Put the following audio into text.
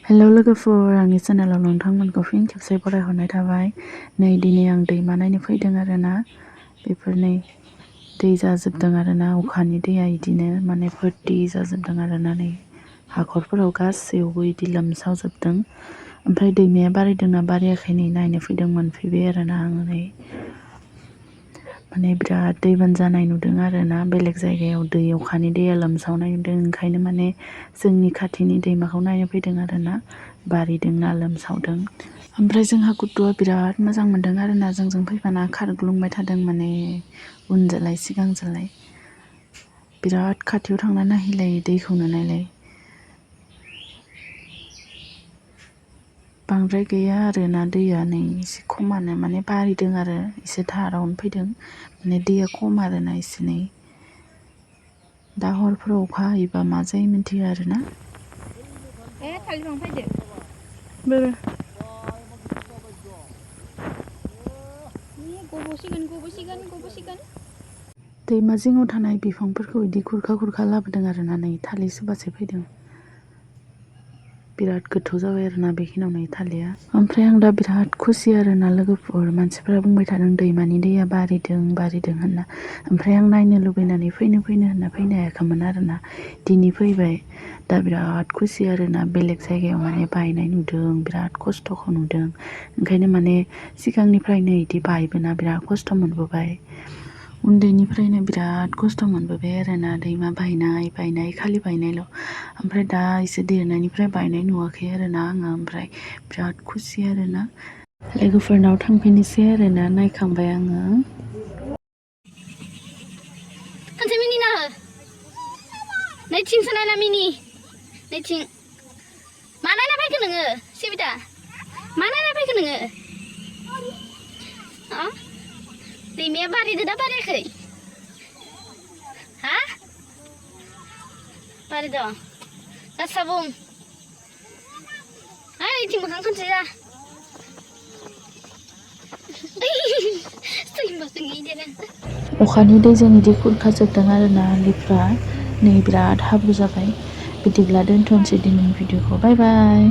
Hello लोगोफोर आंनि चेनेलाव नोंथांमोनखौ फिन खेबसे बरायहरनाय थाबाय। नै दिनै आं दैमा नायनो फैदों आरोना। बेफोर नै दै जाजोबदों आरोना अखानि दैया इदिनो माने भर्ति जाजोबदों आरोना नै हाखरफोराव गासैयावबो इदि लोमसावजोबदों। ओमफ्राय दैमाया बारायदोंना बारायाखै नै नायनो फैदों मोनफैबाय आरोना आङो नै माने बिराद दैबाना जानाय नुदों आरोना बेलेग जायगायाव दै अखानि दैया लोमसावनाय नुदों ओंखायनो माने जोंनि खाथिनि दैमाखौ नायनो फैदों आरोना बारिदोंना लोमसावदों। ओमफ्राय जोंहा गुड्डुआ बिराद मोजां मोनदों आरोना जोंजों फैफाना खारग्लुंबाय थादों माने उनजोलाय सिगांजोलाय बिराद खाथियाव थांना नायहैलायो दैखौनो नायलाय। बांद्राय गैया आरोना दैया नै एसे खमानो माने बारिदों आरो एसे धारावनो फैदों माने दैया खम आरोना एसे नै दा हरफोराव अखा हायोबा मा जायो मिन्थियो आरोना। थालिर बिफां फैदो बोरो गबोसिगोन दैमा जिङाव थानाय बिफांफोरखौ इदि खुरखा लाबोदों आरोना नै थालिर सुबासो फैदों। बिराद गोथौ जाबाय आरोना बेखिनियाव नै थालिया। ओमफ्राय आं दा बिराद खुसि आरोना लोगोफोर मानसिफोरा बुंबाय थादों दैमानि दैया बारिदों होनना। ओमफ्राय आं नायनो लुबैनानै फैनो होनना फैनो हायाखैमोन आरोना दिनै फैबाय। दा बिराद खुसि आरोना बेलेग जायगायाव माने बायनाय नुदों बिराद खस्थ'खौ नुदों ओंखायनो माने सिगांनिफ्रायनो इदि बायबोना बिराद खस्थ' मोनबोबाय। उन्दैनिफ्रायनो बिराद खस्थ' मोनबोबाय आरोना दैमा बायनाय खालि बायनायल'। ओमफ्राय दा एसे देरनायनिफ्राय बायनाय नुवाखै आरोना आङो ओमफ्राय बिराद खुसि आरोना लोगोफोरनाव थांफिननोसै आरोना नायखांबाय आङो। खनसे मिनिना हो नैथिंसो नायना मिनि नैथिं मा नायना फैखो नोङो सिबिता मा नायना फैखो नोङो दैमाया बारिदों ना बारियाखै हा बारिदों गासा बुं नैथिं मोखां खनसे जा अखानि दैजों इदि खुरखाजोबदों आरोना आलिफ्रा नै बिराद हाब्रु जाबाय। बिदिब्ला दोनथ'नोसै दिनैनि भिडिअखौ बाय बाय।